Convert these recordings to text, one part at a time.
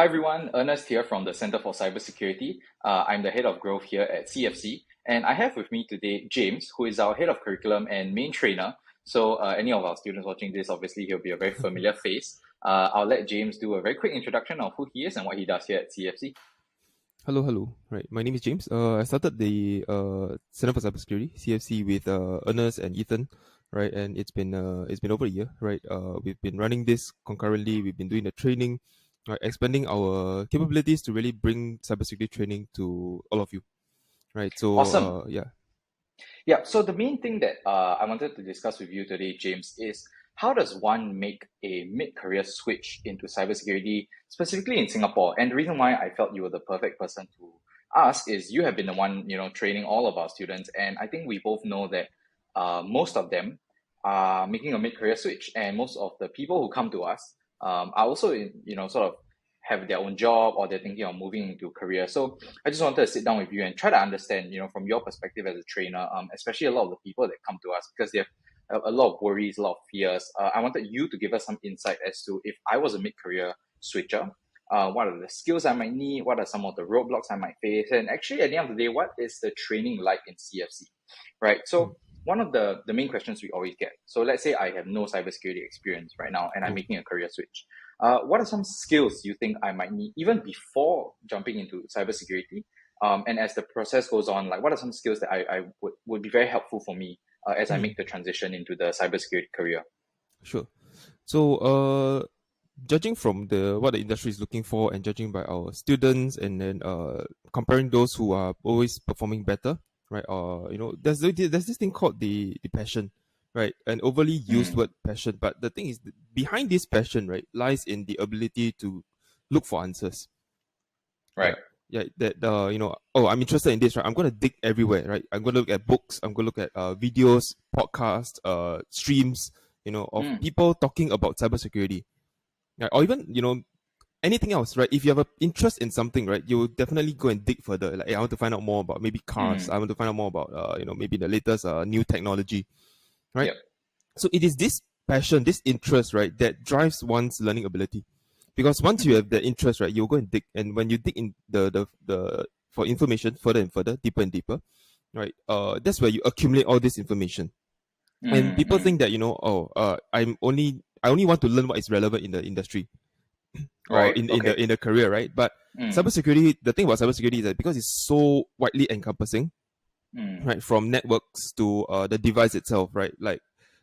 Hi everyone, Ernest here from the Center for Cybersecurity. I'm the head of growth here at CFC, and I have with me today James, who is our head of curriculum and main trainer. So, any of our students watching this, obviously, he'll be a very familiar face. I'll let James do a very quick introduction of who he is and what he does here at CFC. Hello. Right, my name is James. I started the Center for Cybersecurity (CFC) with Ernest and Ethan, right? And it's been over a year, right? We've been running this concurrently. We've been doing the training, right? Expanding our capabilities to really bring cybersecurity training to all of you, right? So, Awesome. yeah. Yeah, so the main thing that I wanted to discuss with you today, James, is how does one make a mid-career switch into cybersecurity, specifically in Singapore? And the reason why I felt you were the perfect person to ask is you have been the one, training all of our students, and I think we both know that most of them are making a mid-career switch, and most of the people who come to us are also, sort of have their own job or they're thinking of moving into career. So I just wanted to sit down with you and try to understand, from your perspective as a trainer, especially a lot of the people that come to us because they have a lot of worries, a lot of fears. I wanted you to give us some insight as to if I was a mid-career switcher, what are the skills I might need? What are some of the roadblocks I might face? And actually, at the end of the day, what is the training like in CFC, right? So one of the main questions we always get. So let's say I have no cybersecurity experience right now and I'm making a career switch. What are some skills you think I might need even before jumping into cybersecurity? And as the process goes on, like what are some skills that I would be very helpful for me as I make the transition into the cybersecurity career? Sure. So, judging from what the industry is looking for, and judging by our students, and then comparing those who are always performing better, right? There's this thing called the passion, right? An overly used word, passion. But the thing is, behind this passion, right, lies in the ability to look for answers. Right. Yeah. That oh, I'm interested in this, right? I'm gonna dig everywhere, right? I'm gonna look at books. I'm gonna look at videos, podcasts, streams, of people talking about cybersecurity, right? Or even anything else, right? If you have an interest in something, right, you will definitely go and dig further. Like, hey, I want to find out more about maybe cars. I want to find out more about maybe the latest new technology, right? Yep. So it is this passion, this interest, right, that drives one's learning ability. Because once you have the interest, right, you'll go and dig, and when you dig in the for information further and further, deeper and deeper, right, that's where you accumulate all this information. And people think that I only want to learn what is relevant in the industry or Right. Okay. in the career, right? But cybersecurity, the thing about cybersecurity is that because it's so widely encompassing, right, from networks to the device itself, right? Like,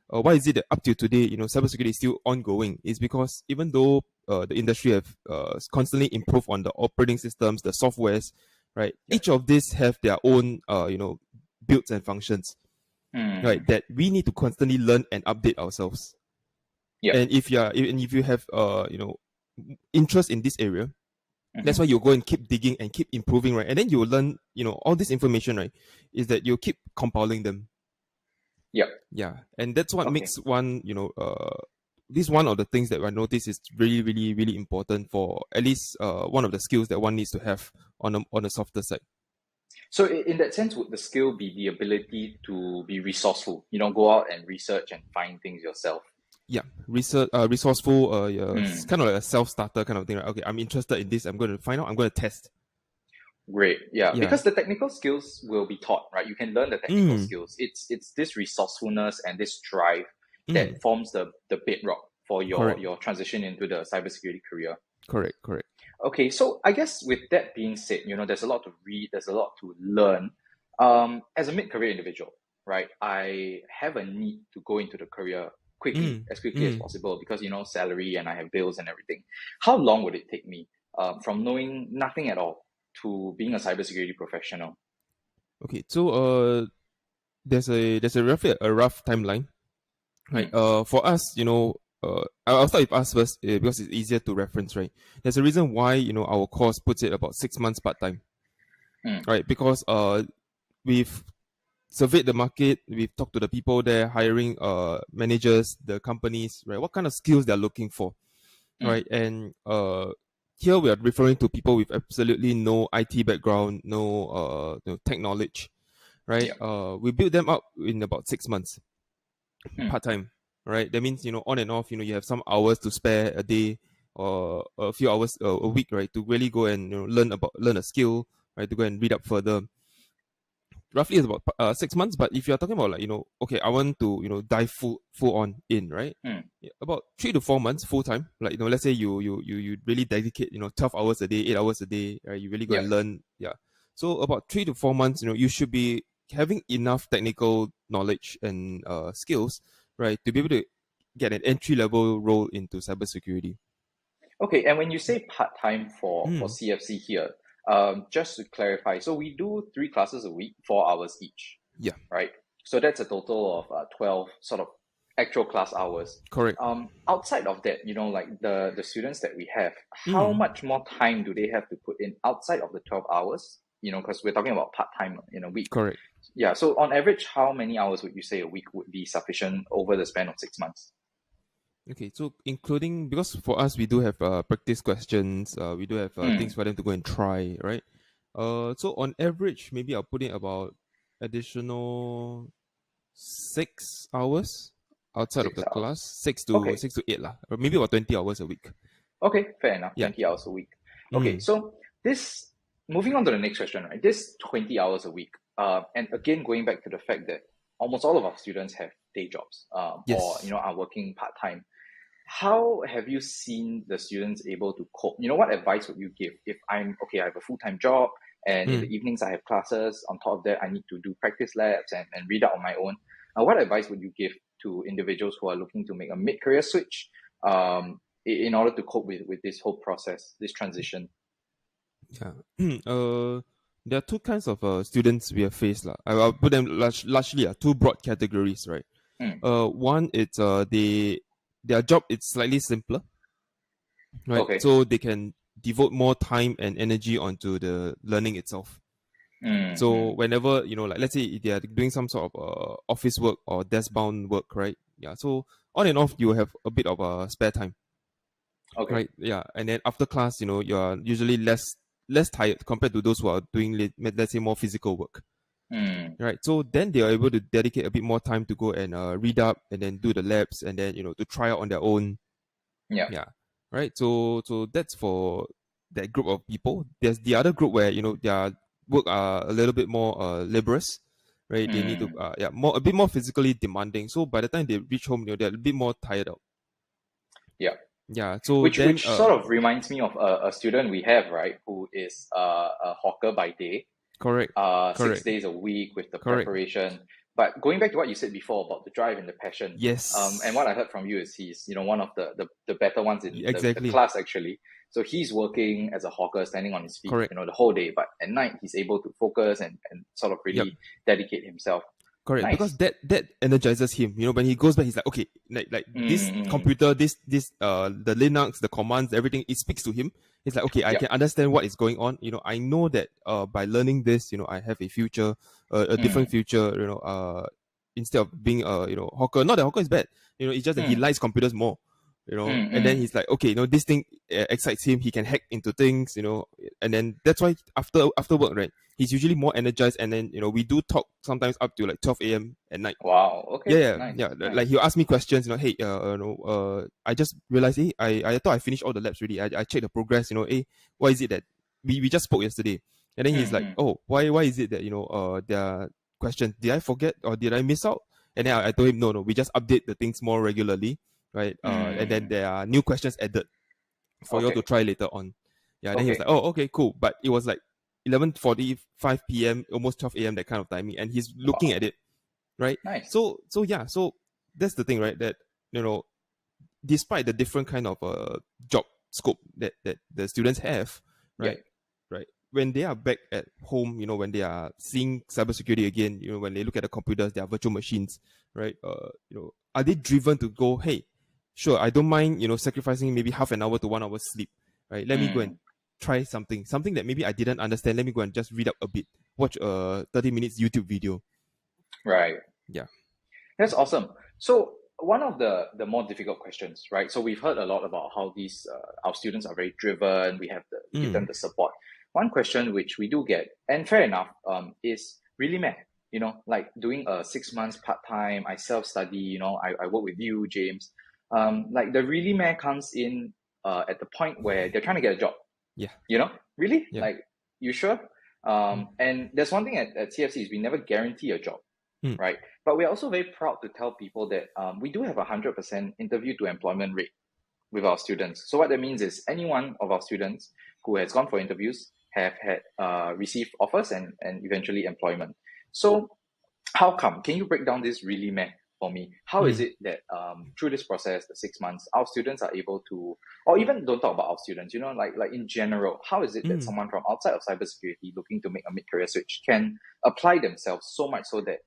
why is it that up to today, cybersecurity is still ongoing? Is because even though the industry have constantly improved on the operating systems, the softwares, right? Each of these have their own, builds and functions, right? That we need to constantly learn and update ourselves. Yeah. And if you have interest in this area, that's why you go and keep digging and keep improving, right? And then you will learn, all this information, right? Is that you keep compiling them. Yep. Yeah, and that's what makes one, this one of the things that I notice is really, really, really important for at least one of the skills that one needs to have on a softer side. So in that sense, would the skill be the ability to be resourceful? Go out and research and find things yourself. Yeah, resourceful. It's kind of like a self-starter kind of thing, right? Okay, I'm interested in this. I'm going to find out. I'm going to test. Great. Yeah. Yeah. Because the technical skills will be taught, right? You can learn the technical skills. It's this resourcefulness and this drive that forms the bedrock for your transition into the cybersecurity career. Correct. Okay, so I guess with that being said, there's a lot to read, there's a lot to learn. As a mid-career individual, right, I have a need to go into the career as quickly as possible because, salary and I have bills and everything. How long would it take me from knowing nothing at all to being a cybersecurity professional? Okay, so there's a rough timeline, right? For us, I'll start with us first because it's easier to reference, right? There's a reason why our course puts it about 6 months part time, right? Because we've surveyed the market, we've talked to the people there, hiring managers, the companies, right? What kind of skills they're looking for, right? And here we are referring to people with absolutely no IT background, no tech knowledge, right? We build them up in about 6 months, part time, right? That means on and off, you have some hours to spare a day or a few hours a week, right, to really go and learn a skill, right, to go and read up further. Roughly is about 6 months. But if you're talking about like okay, I want to dive full on in, right? Mm. Yeah, about 3 to 4 months full time. Like let's say you really dedicate 12 hours a day, 8 hours a day, right? You really go and Yep. learn. Yeah. So about 3 to 4 months, you should be having enough technical knowledge and skills, right, to be able to get an entry level role into cybersecurity. Okay, and when you say part-time for Mm. CFC here, just to clarify, so we do 3 classes a week, 4 hours each, Yeah. right? So that's a total of 12 sort of actual class hours. Correct. Outside of that, like the students that we have, how Mm. much more time do they have to put in outside of the 12 hours? Because we're talking about part-time in a week. Correct. Yeah, so on average, how many hours would you say a week would be sufficient over the span of 6 months? Okay, so including, because for us we do have practice questions, we do have things Mm, for them to go and try, right? So on average, maybe I'll put in about additional 6 hours outside of six the class, hours. six to Okay. 6 to 8 lah, or maybe about 20 hours a week. Okay, fair enough. Yeah. 20 hours a week. Okay, Mm. so this, moving on to the next question, right? This 20 hours a week, and again, going back to the fact that almost all of our students have day jobs, or, Yes. are working part-time. How have you seen the students able to cope? What advice would you give if okay, I have a full-time job and in the Mm. evenings I have classes. On top of that, I need to do practice labs and read out on my own. What advice would you give to individuals who are looking to make a mid-career switch in order to cope with this whole process, this transition? Yeah. There are two kinds of students we have faced lah. I'll put them largely two broad categories, right? Mm, One, it's their job is slightly simpler, right? okay. So they can devote more time and energy onto the learning itself. Mm, So mm, whenever like let's say they are doing some sort of office work or desk bound work, right? Yeah. So on and off, you have a bit of spare time, okay. right? Yeah. And then after class, you are usually less tired compared to those who are doing let's say more physical work, Mm, right? So then they are able to dedicate a bit more time to go and read up and then do the labs and then to try out on their own. yeah. Yeah. Right. So that's for that group of people. There's the other group where their work are a little bit more laborious, right? They need to Mm. a bit more physically demanding. So by the time they reach home, they're a bit more tired out. Yeah. Yeah. So Which then which sort of reminds me of a student we have, right, who is a hawker by day, correct, six correct, days a week with the correct. preparation. But going back to what you said before about the drive and the passion, and what Yes. I heard from you is he's one of the better ones in the Exactly. class actually. So he's working as a hawker, standing on his feet, Correct. the whole day. But at night he's able to focus and sort of Yep. really dedicate himself. Correct, because Nice. that energizes him. When he goes back, he's like, okay, like this Mm, computer, this the Linux, the commands, everything, it speaks to him. It's like, okay, I yeah. can understand what is going on. I know that by learning this, I have a future, a different Mm, future. Instead of being hawker. Not that hawker is bad. It's just that he mm, likes computers more. And then mm. he's like, okay, this thing excites him. He can hack into things. And then that's why after work, right, he's usually more energized. And then we do talk sometimes up to like 12 a.m. at night. Wow. Yeah, Okay. yeah, Nice. yeah. Like Nice. he'll ask me questions. Hey, I just realized, hey, I thought I finished all the labs already. I checked the progress. Hey, why is it that we just spoke yesterday? And then he's Mm, like, mm, oh, why is it that there are questions? Did I forget or did I miss out? And then I told him, no, we just update the things more regularly, right? And then mm. there are new questions added for you all to Okay. try later on. Yeah. Then he was like, Okay. oh, okay, cool. But it was like 11:45 p.m., almost 12 a.m. that kind of timing, and he's looking at Wow. it, right? Nice. So yeah, so that's the thing, right? That despite the different kind of job scope that the students have, Yeah. right? Right. When they are back at home, when they are seeing cybersecurity again, when they look at the computers, their virtual machines, right? Are they driven to go, hey, sure, I don't mind, sacrificing maybe half an hour to 1 hour sleep, right? Let me go and Mm. try something that maybe I didn't understand. Let me go and just read up a bit, watch a 30 minutes YouTube video. Right. Yeah. That's awesome. So one of the more difficult questions, right? So we've heard a lot about how these our students are very driven. We give them Mm. the support. One question which we do get, and fair enough, is really meh. Like doing a 6 months part time. I self study. I work with you, James. Like the really meh comes in at the point where they're trying to get a job. Yeah. Really? Yeah. Like, you sure? And there's one thing at CFC is we never guarantee a job, Mm. right? But we're also very proud to tell people that we do have a 100% interview to employment rate with our students. So what that means is any one of our students who has gone for interviews have had received offers and eventually employment. So how come? Can you break down this really for me? How is it that through this process, the 6 months, our students are able to, or even don't talk about our students, like in general, how is it that someone from outside of cybersecurity looking to make a mid-career switch can apply themselves so much so that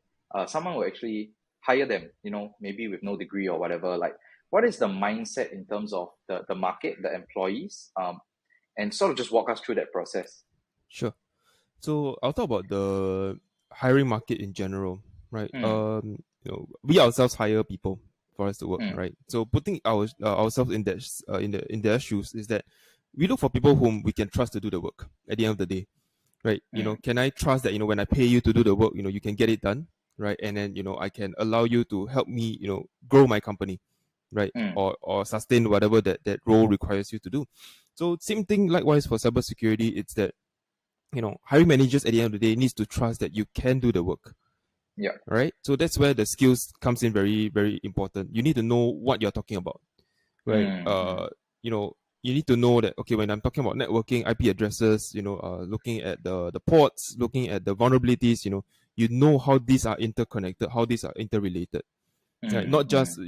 someone will actually hire them, maybe with no degree or whatever? Like, what is the mindset in terms of the market, the employees, and sort of just walk us through that process? Sure. So I'll talk about the hiring market in general, right? We ourselves hire people for us to work, right? So putting ourselves in that in their shoes is that we look for people whom we can trust to do the work at the end of the day, right? Can I trust that when I pay you to do the work, you can get it done, right? And then I can allow you to help me, grow my company, right? Or sustain whatever that role requires you to do. So same thing likewise for cybersecurity. It's that hiring managers at the end of the day needs to trust that you can do the work. Yeah. Right. So that's where the skills comes in very, very important. You need to know what you're talking about. Right. You need to know that, okay, when I'm talking about networking, IP addresses, looking at the ports, looking at the vulnerabilities, you know how these are interconnected, how these are interrelated. Right? Not just,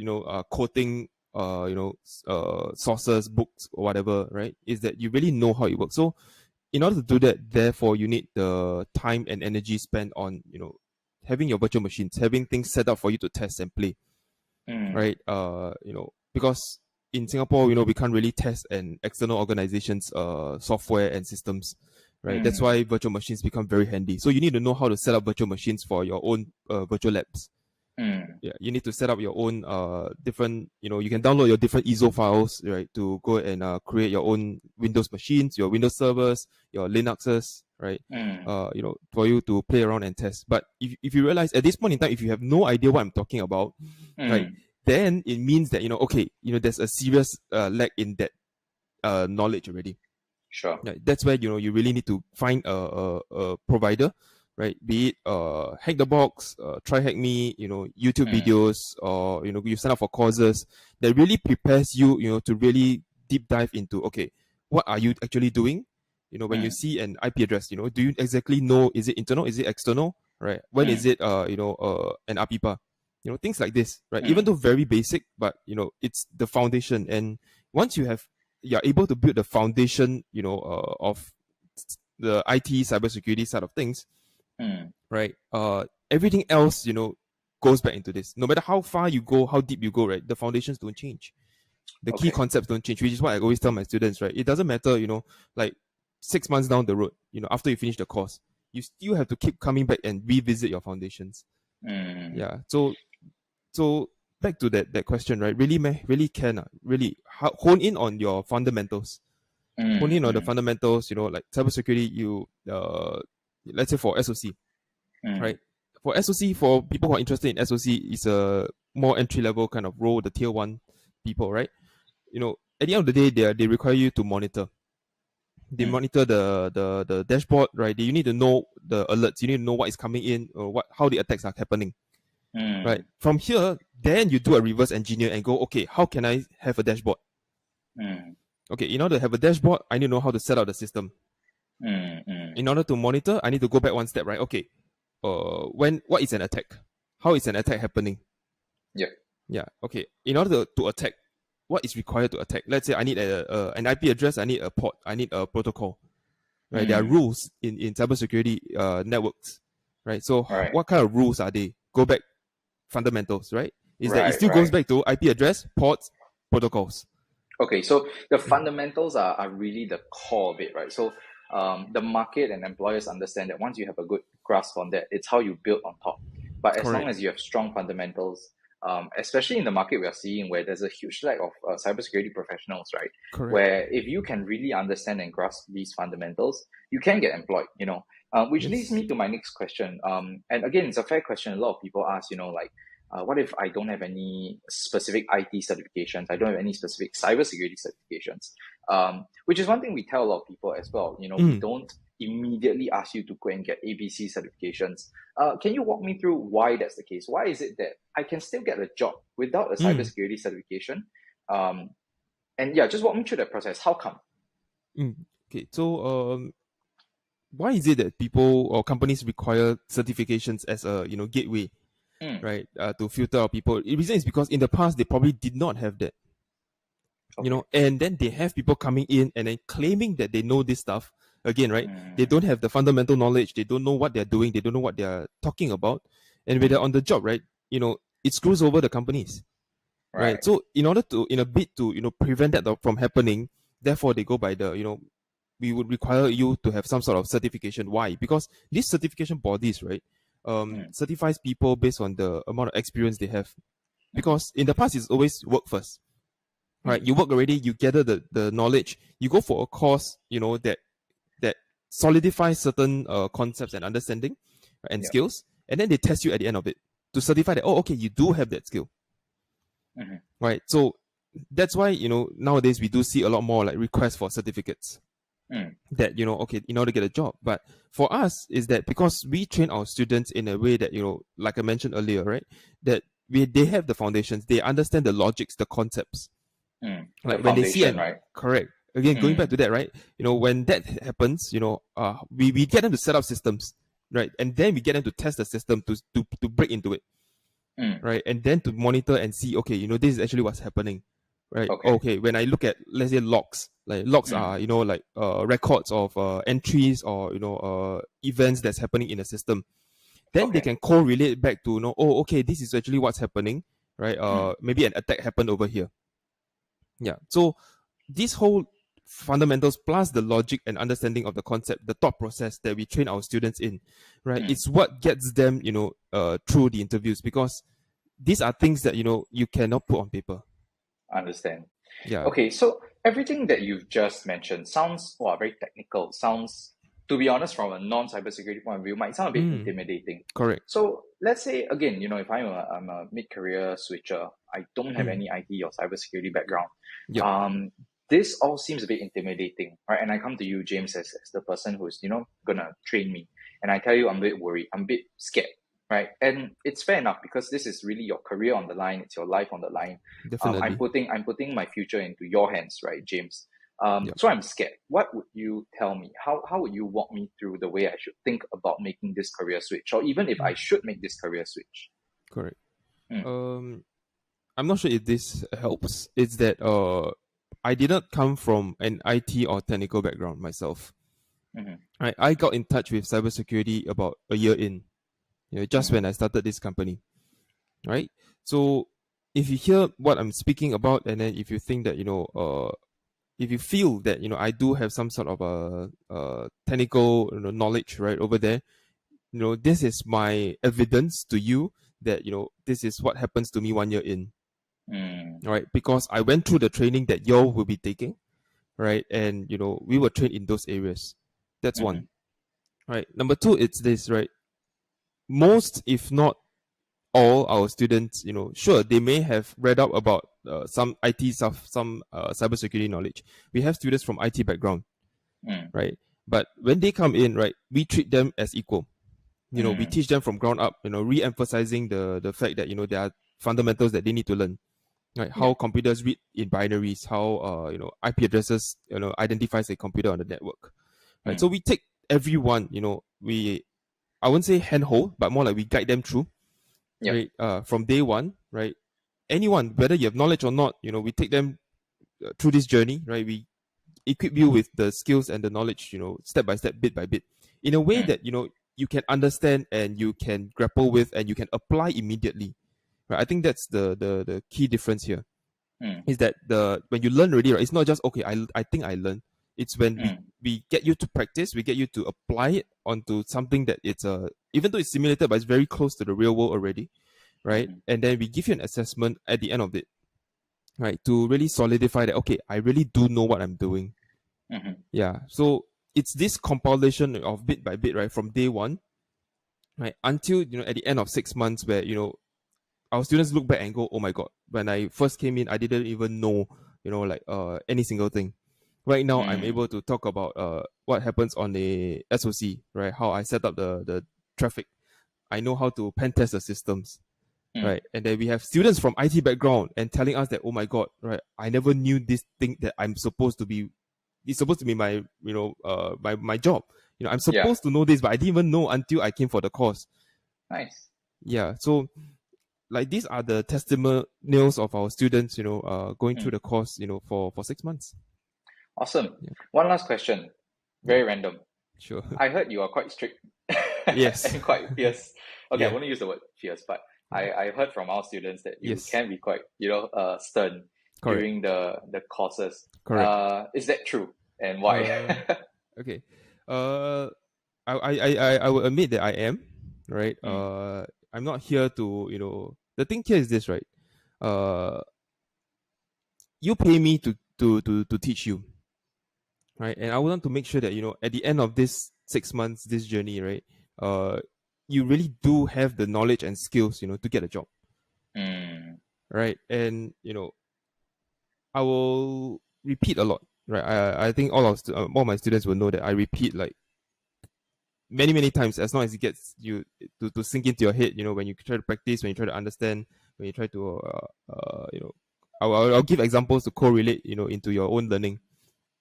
quoting sources, books, or whatever, right? Is that you really know how it works. So in order to do that, therefore, you need the time and energy spent on, having your virtual machines, having things set up for you to test and play, right? Because in Singapore, we can't really test an external organization's software and systems, right? That's why virtual machines become very handy. So you need to know how to set up virtual machines for your own virtual labs. Yeah, you need to set up your own different, you can download your different ISO files, right, to go and create your own Windows machines, your Windows servers, your Linuxes, right, for you to play around and test. But if you realize at this point in time, if you have no idea what I'm talking about, right, then it means that, okay, there's a serious lack in that knowledge already. Sure. Yeah, that's where, you really need to find a provider, right? Be it Hack the Box, Try Hack Me, YouTube videos, or you sign up for courses that really prepares you, to really deep dive into, okay, what are you actually doing? When you see an IP address, do you exactly know, is it internal, is it external, right? When is it an APIPA? Things like this, right? Even though very basic, but it's the foundation. And once you're able to build the foundation, of the IT cybersecurity side of things, right? Everything else, goes back into this. No matter how far you go, how deep you go, right? The foundations don't change. The key concepts don't change, which is what I always tell my students, right? It doesn't matter, like 6 months down the road, after you finish the course, you still have to keep coming back and revisit your foundations. Yeah. So back to that question, right? Really can really hone in on your fundamentals. Hone in on the fundamentals, like cybersecurity, let's say for SOC, right? For SOC, for people who are interested in SOC, is a more entry level kind of role, the tier 1 people, right? At the end of the day, they require you to monitor. They monitor the dashboard, right? You need to know the alerts. You need to know what is coming in, or how the attacks are happening. Right. From here, then you do a reverse engineer and go, okay, how can I have a dashboard? Okay, in order to have a dashboard, I need to know how to set up the system. In order to monitor, I need to go back one step, right? Okay, what is an attack? How is an attack happening? Yeah. Okay. In order to attack, what is required to attack? Let's say I need an IP address, I need a port, I need a protocol. Right. There are rules in cybersecurity networks. Right. So what kind of rules are they? Go back fundamentals, right? That it still goes back to IP address, ports, protocols. Okay, so the fundamentals are really the core of it, right? So the market and employers understand that once you have a good grasp on that, it's how you build on top. But as long as you have strong fundamentals, especially in the market we are seeing where there's a huge lack of cybersecurity professionals, right? Correct. Where if you can really understand and grasp these fundamentals, you can get employed, which leads me to my next question. And again, it's a fair question. A lot of people ask, like, what if I don't have any specific IT certifications? I don't have any specific cybersecurity certifications. Which is one thing we tell a lot of people as well. We don't immediately ask you to go and get ABC certifications. Can you walk me through why that's the case? Why is it that I can still get a job without a cybersecurity certification? And yeah, just walk me through that process. How come? Okay, so why is it that people or companies require certifications as a gateway, right, to filter out people? The reason is because in the past they probably did not have that, Okay. and then they have people coming in and then claiming that they know this stuff again, right? They don't have the fundamental knowledge, they don't know what they're doing, they don't know what they're talking about, and when they're on the job, right, it screws over the companies, right? Right. So in order to, in a bid to prevent that from happening, therefore they go by the we would require you to have some sort of certification. Why? Because these certification bodies, right, certifies people based on the amount of experience they have. Because in the past, it's always work first, right? You work already, you gather the knowledge, you go for a course, that solidifies certain concepts and understanding and Yeah. skills, and then they test you at the end of it to certify that, oh, okay, you do have that skill, right? So that's why nowadays we do see a lot more like requests for certificates that okay, in order to get a job. But for us is that because we train our students in a way that like I mentioned earlier, right, that they have the foundations, they understand the logics, the concepts, The like when they see foundation, an right? correct, again going back to that, right, when that happens, we get them to set up systems, right, and then we get them to test the system to break into it, right, and then to monitor and see, okay, this is actually what's happening, right? Okay. Okay, when I look at, let's say, logs, like logs are like records of entries or events that's happening in the system, then they Okay. can correlate back to oh, okay, this is actually what's happening, right? Maybe an attack happened over here. Yeah, so this whole fundamentals plus the logic and understanding of the concept, the thought process that we train our students in, right, it's what gets them through the interviews, because these are things that you cannot put on paper. Understand. Yeah. Okay, so everything that you've just mentioned sounds very technical. Sounds, to be honest, from a non-cybersecurity point of view, might sound a bit intimidating. Correct. So let's say again, if I'm a mid-career switcher, I don't have any IT or cybersecurity background. Yep. This all seems a bit intimidating, right? And I come to you, James, as the person who's gonna train me, and I tell you, I'm a bit worried, I'm a bit scared, right? And it's fair enough because this is really your career on the line, it's your life on the line. I'm Definitely. putting my future into your hands, right, James? Yep. So I'm scared. What would you tell me? How would you walk me through the way I should think about making this career switch, or even if I should make this career switch? Correct. Mm, I'm not sure if this helps. It's that I did not come from an IT or technical background myself. I got in touch with cybersecurity about a year in, just when I started this company, right? So if you hear what I'm speaking about, and then if you think that if you feel that I do have some sort of a technical knowledge right over there, this is my evidence to you that this is what happens to me 1 year in, right? Because I went through the training that y'all will be taking, right? And we were trained in those areas. That's one, right? Number two, it's this, right? Most, if not all, our students, sure, they may have read up about some IT stuff, some cybersecurity knowledge. We have students from IT background, right? But when they come in, right, we treat them as equal. We teach them from ground up, re-emphasizing the fact that there are fundamentals that they need to learn, right? How computers read in binaries, how IP addresses identifies a computer on the network, right? So we take everyone, I wouldn't say handhold, but more like we guide them through, right? From day one, right? Anyone, whether you have knowledge or not, we take them through this journey, right? We equip you with the skills and the knowledge, step by step, bit by bit, in a way that you can understand and you can grapple with and you can apply immediately, right? I think that's the key difference here. Is that when you learn already, right? It's not just okay, I think I learned. It's when we get you to practice, we get you to apply it onto something that it's even though it's simulated, but it's very close to the real world already, right? And then we give you an assessment at the end of it, right, to really solidify that okay, I really do know what I'm doing. Yeah. So it's this compilation of bit by bit, right, from day one, right, until at the end of 6 months, where our students look back and go, oh my god, when I first came in, I didn't even know, any single thing. Right now, I'm Mm. able to talk about what happens on the SOC, right? How I set up the traffic. I know how to pen test the systems, Mm. right? And then we have students from IT background and telling us that, oh my god, right? I never knew this thing that I'm supposed to be. It's supposed to be my, my job. I'm Yeah. supposed to know this, but I didn't even know until I came for the course. Nice. Yeah. So like these are the testimonials of our students, going through Mm. the course, for 6 months. Awesome. Yeah. One last question. Yeah. Very random. Sure. I heard you are quite strict Yes. and quite fierce. Okay, I Yeah. won't use the word fierce, but Yeah. I heard from our students that you Yes. can be quite, stern Correct. during the courses. Correct. Is that true? And why? Uh. Okay. Uh. I will admit that I am right. Mm. I'm not here to The thing here is this, right? You pay me to teach you, right? And I want to make sure that at the end of this 6 months, this journey, right? Uh, you really do have the knowledge and skills, to get a job, Mm. right? And I will repeat a lot, right? I think all my students will know that I repeat like many times as long as it gets you to sink into your head. When you try to practice, when you try to understand, when you try to I'll give examples to correlate into your own learning,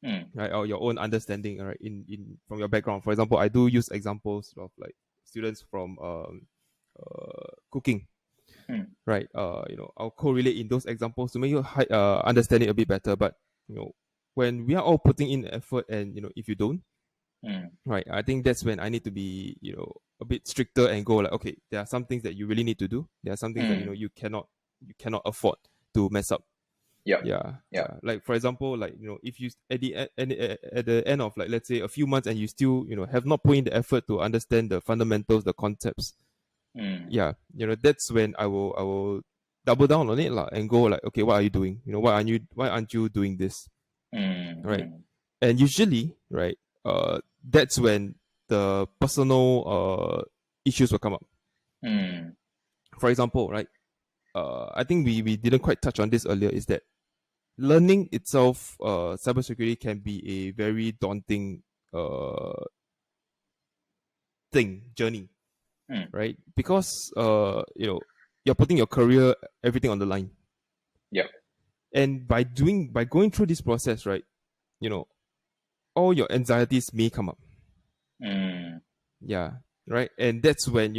Mm. right, or your own understanding, right, in from your background. For example, I do use examples of like students from cooking, Mm. right. I'll correlate in those examples to make you understand it a bit better. But when we are all putting in effort, and if you don't, Mm. right, I think that's when I need to be a bit stricter and go like, okay, there are some things that you really need to do. There are some things that Mm. you cannot afford to mess up. Yep. Yeah, Yep. like for example, like if you at the end of, like, let's say a few months, and you still have not put in the effort to understand the fundamentals, the concepts. Mm. Yeah, that's when I will double down on it, lah, and go like, okay, what are you doing? Why aren't you doing this? Mm. Right. Mm. And usually, right, that's when the personal issues will come up. Mm. For example, right, I think we didn't quite touch on this earlier, is that learning itself, cybersecurity can be a very daunting uh journey, Mm. right? Because you're putting your career, everything on the line. Yep. And by going through this process, right, you know, all your anxieties may come up. Mm. Yeah, right. And that's when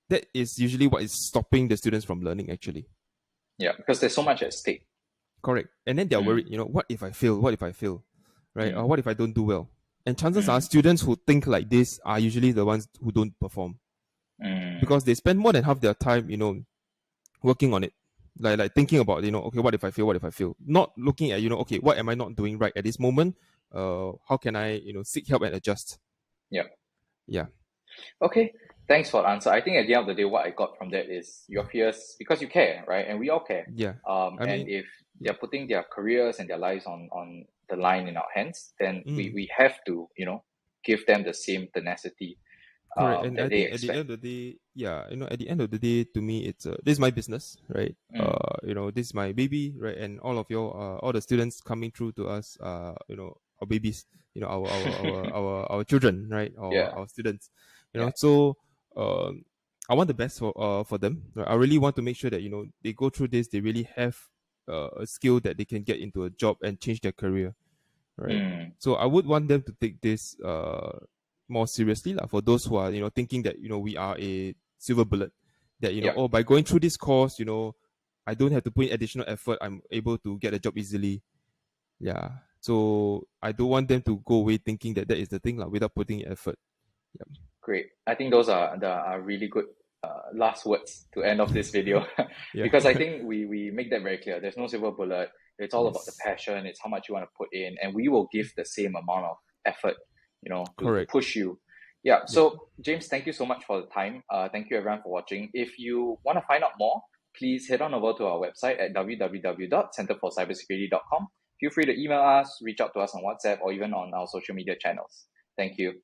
that is usually what is stopping the students from learning, actually. Yeah, because there's so much at stake. Correct. And then they're Mm. worried, what if I fail? What if I fail? Right? Or Mm. what if I don't do well? And chances are Mm. students who think like this are usually the ones who don't perform, Mm. because they spend more than half their time, working on it. Like thinking about, okay, what if I fail? What if I fail? Not looking at, okay, what am I not doing right at this moment? How can I, seek help and adjust? Yep. Yeah. Okay, thanks for the answer. I think at the end of the day, what I got from that is your fears because you care, right? And we all care. Yeah. I And mean, if yeah. they're putting their careers and their lives on the line in our hands, then Mm. we have to, give them the same tenacity Correct. And I that they think at the expect. end of the day, yeah, at the end of the day, to me, it's this is my business, right? Mm. This is my baby, right? And all of all the students coming through to us, our babies, our children, right? Or Yeah, our students, yeah. So, I want the best for them. Right? I really want to make sure that they go through this, they really have a skill that they can get into a job and change their career, right? Mm. So I would want them to take this more seriously, like, for those who are thinking that we are a silver bullet, that Yep. oh, by going through this course, I don't have to put in additional effort, I'm able to get a job easily. Yeah, so I don't want them to go away thinking that that is the thing, like, without putting in effort. Great. I think those are really good last words to end off this video Yeah. because I think we make that very clear. There's no silver bullet. It's all about the Yes. passion. It's how much you want to put in, and we will give the same amount of effort, to Correct. push you. Yeah. Yep. So James, thank you so much for the time. Thank you everyone for watching. If you want to find out more, please head on over to our website at www.centerforcybersecurity.com. Feel free to email us, reach out to us on WhatsApp, or even on our social media channels. Thank you.